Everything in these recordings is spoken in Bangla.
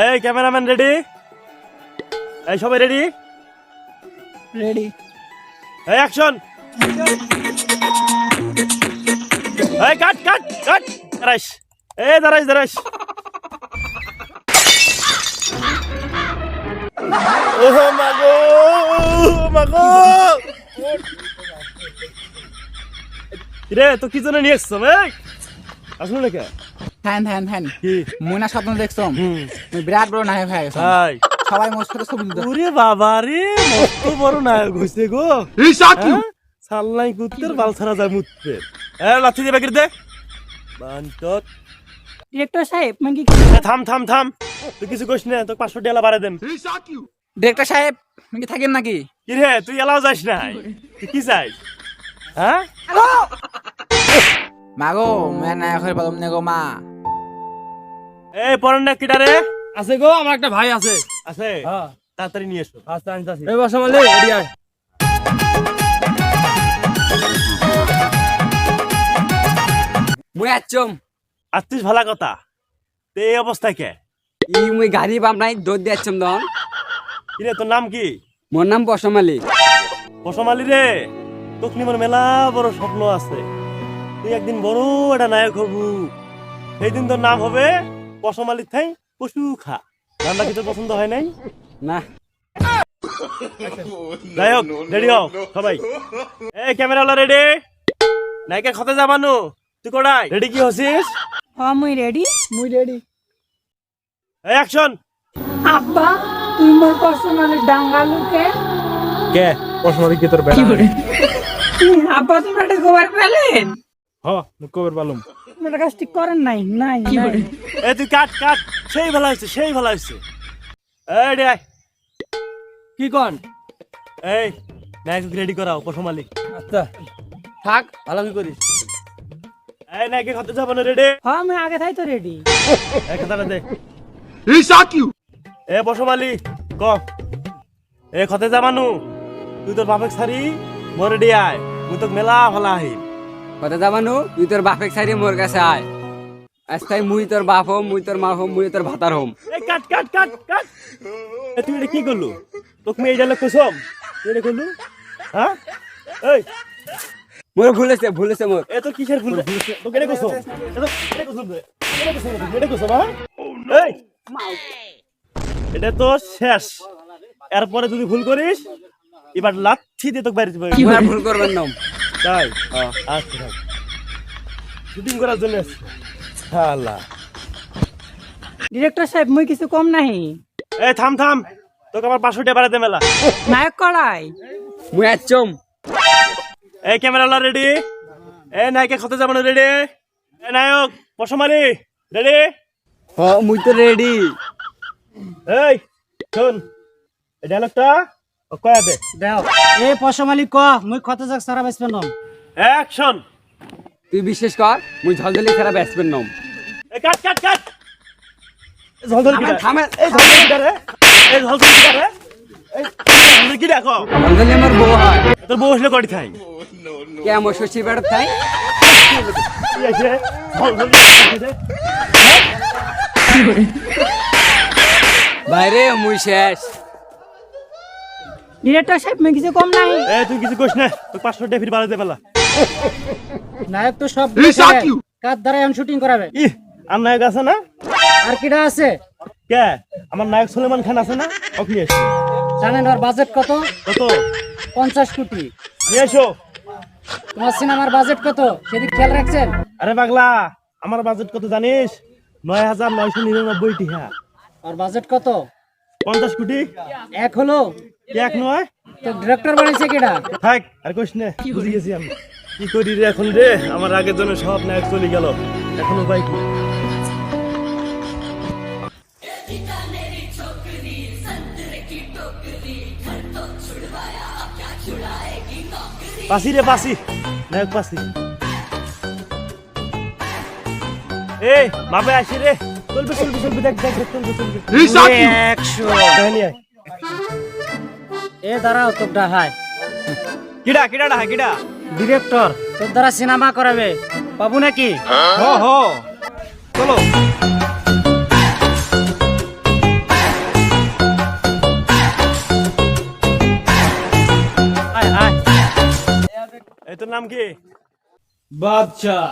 এই ক্যামেরাম্যান রেডি? এই সবাই রেডি? রেডি। এই অ্যাকশন। এই কাট কাট কাট। দাঁড়াইস। এই দাঁড়াইস দাঁড়াইস। ও মাগো মাগো। রে তো কি জন্য নিয়ে এসছো? এই আসলে নাকি হ্যান কি মুনা স্বপ্ন দেখছো? তুমি বিরাট বড় নায়ক হয়ে গেছো। ভাই সবাই মোর সাথে ছবি তুলতে। ওরে বাবা রে, মস্ত বড় নায়ক হইছে গো। সাল্লাই কুত্তের বাল ছাড়া যায় মুততে। এ লাথি দে বাকির দে বান্টত। ডিরেক্টর সাহেব মানে থাম থাম থাম, তুই কিছু কইস না, তোকে 500 টাকা বাড়াই দেন। ডিরেক্টর সাহেব তুমি কি থাকেন নাকি? কি রে তুই এলাও যাস না, তুই কি চাই? হ্যাঁ মাগো মে নায়ক হয়ে পারলাম না গো মা। এই পরের না কিটা রে? আছে গো, আমার একটা ভাই আছে। আছে হ্যাঁ তাড়াতাড়ি নিয়ে এসো। আচ্ছা আনতাছি। এই বসা মালে রেডি আয়। মুই আচম আসতিস ভালা কথা, তে এই অবস্থায় কে? ই মুই গাড়ি বাম নাই দৌড় দিয়ে আচম দন। কি রে তোর নাম কি? মোর নাম বসমালি। পশমালি রে, তোকে নিয়ে আমার মেলা বড় স্বপ্ন আছে। তুই একদিন বড় একটা নায়ক হবু, সেই দিন তোর নাম হবে পশমালি থাই পশু খা। নামটা কি তোর পছন্দ হয় নাই? না যাই হোক রেডি হও সবাই। এই ক্যামেরাওয়ালা রেডি? নায়িকা খতে যাবানো, তুই কোড়াই রেডি? কি হচ্ছিস? মুই রেডি। এই অ্যাকশন। আব্বা তুই মোর পছন্দের ডাঙ্গালুকে কে পশমালি কি তোর বেড়া? আব্বা তুমি এটা গোবার পেলেন? হ মুকবের বালুম। তুমি এটা কাজ ঠিক করেন নাই নাই এই তুই কাট কাট, সেই ভালো হয়েছে সেই ভালো হয়েছে। এই রে আয়। কি কোন? এই নায়ক রেডি করাও পশমালি। আচ্ছা থাক, ভালো কি করিস? এই নায়কে খতে যাবানো রেডি? হ্যাঁ আমি আগে থাই তো রেডি। এক কথাটা দে। এ পশমালি ক এ খতে যাবানো, তুই তোর বাপেক সারি মোর রেডি আয়, মুই তোক মেলা ভালা আহিম। কথা যাবানু তুই তোর বাপেক সাইরে মোর কাছে আয়। আস্তাই মুই তোর বাপ হম, মুই তোর মা হম, মুই তোর ভাতার হম। এই কাট কাট কাট কাট। এ তুই এটা কি করলু? তোকে মেয়ে ডালে কুসম তুই এটা করলু? হ্যাঁ এই মোর ভুলেছে মোর। এ তো কিসের ভুল? তোকে এটা কুসম, এটা কুসম রে, এটা কুসম রে, এটা কুসম। হ্যাঁ এই এটা তো শেষ, এরপরে যদি ভুল করিস এবার লাথি দিয়ে তোকে বাইরে দিবে। মুই আর ভুল করবেন নাম। তাই আচ্ছা শুটিং করার জন্য আসছে। আল্লাহ ডিরেক্টর সাহেব মুই কিছু কম নাহি। এই থাম থাম, তোকে আবার 500 টাকা বাড়াতে মেলা। নায়ক করাই মুই আচম। এই ক্যামেরাওয়ালা রেডি? এই নায়িকা খতে যাবানো রেডি? এই নায়ক পশমালি রেডি? হ মুই তো রেডি। এই শোন, এই ডায়লগটা কয়া দে। দাও এই পশমালি ক মুই কত যাক সারা বেসবেন নাম। অ্যাকশন। তুই বিশ্বাস কর মুই ঝলঝলি ছাড়া ব্যাটসম্যান নম। এই কাট কাট কাট। ঝলঝল কি? আমার থামে। এই ঝলঝল কি রে? এই ঝলঝল কি রে? এই ঝলঝল কি দেখো? ঝলঝলি আমার বউ হয়। তোর বউ হইলো কটি থাই? কে আমার শ্বশুর বেড়ার তাই? কি আছে? ঝলঝল কি রে? বাইরে মুই শেষ। ডিরেক্টর সাহেব মুই কিছু কম নাহি। এই তুই কিছু কইস না, তোকে 500 টাকা ফির বাড়াতে মেলা। নায়ক তো সব কার দ্বারা এখন শুটিং করাবে। ই আর নায়ক আছে না? আর কিটা আছে? কে? আমার নায়ক সুলেমান খান আছে না? ওকে এসো। জানেন ওর বাজেট কত? কত? 50 কোটি। নিয়ে এসো। তোমার সিনেমার বাজেট কত সেদিক খেয়াল রাখছেন? আরে পাগলা, আমার বাজেট কত জানিস? 9,999 টাকা। ওর বাজেট কত? 50 কোটি। এক হলো? এক নয় তো ডিরেক্টর বানাইছে কিটা? থাক আর কইস না, বুঝে গেছি আমি। কি করি রে এখন রে, আমার আগের জন্য সব নায়ক চলে গেল, এখন উপায় কি? পাসি রে পাসি, নায়ক পাসি। এই মাপে আসি রে, চলবে চলবে চলবে, দেখ দেখ দেখ, চলবে চলবে। 100 এ দাঁড়াও তোরটা হাই। কিডা কিডা ডা কিডা? ডিরেক্টর তোর দ্বারা সিনেমা করাবে, পাবো নাকি? হ হ চলো। নাম কি? বাদশাহ।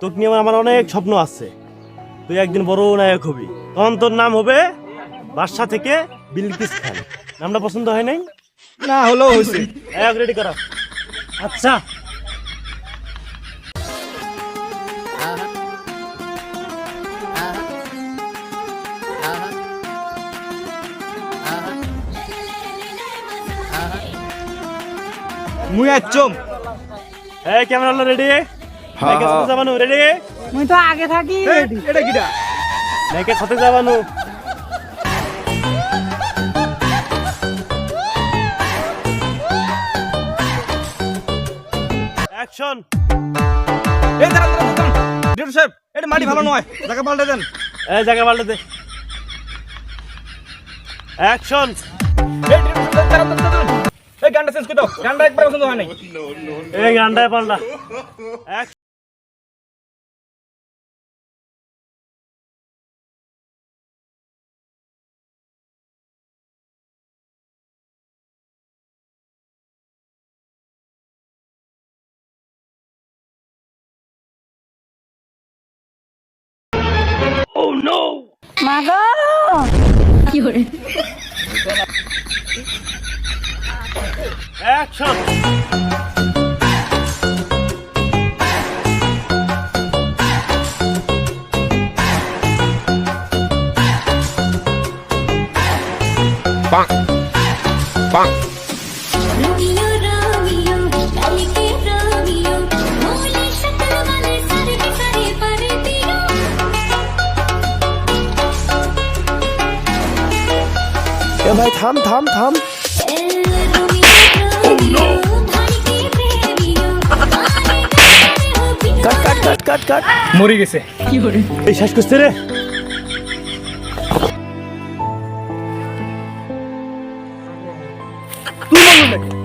তোকে নিয়ে আমার অনেক স্বপ্ন আছে। তুই একদিন বড় নায়ক হবি, তখন তোর নাম হবে বাদশা থেকে বিলকিস খান। নামটা পছন্দ হয় নাই? না হলেও হয়েছে। এক রেডি করা। আচ্ছা মুই আচ্ছম। এই ক্যামেরা হলো রেডি? নায়কের সাথে যাবানো রেডি? মুই তো আগে থাকি এটা কিটা? নায়কের সাথে যাবানো। অ্যাকশন। এই দাঁড়ান দাঁড়ান দাঁড়ান। ডিরেক্টর সাহেব, এটা মাটি ভালো নয়, জায়গা পাল্টে দেন। এই জায়গা পাল্টে দে। অ্যাকশন। এই ডিরেক্টর সাহেব, দাঁড়ান দাঁড়ান দাঁড়ান। এই গানটা চেঞ্জ করে দাও, গানটা একবার পছন্দ হয় নাই। এই গানটায় পাল্টা। অ্যাকশন। মাগো অ্যাকশন। रोमियो रोमियो कल के रोमियो भोले शक्ल वाले सारे के सारे परतियो ভাই থাম থাম থাম। रोमियो रोमियो भाई के प्रेमियो आने गए हो बिना কাট কাট কাট কাট কাট। মরে গেছে। এই শেষ করছে রে। তুই বললি নাকি?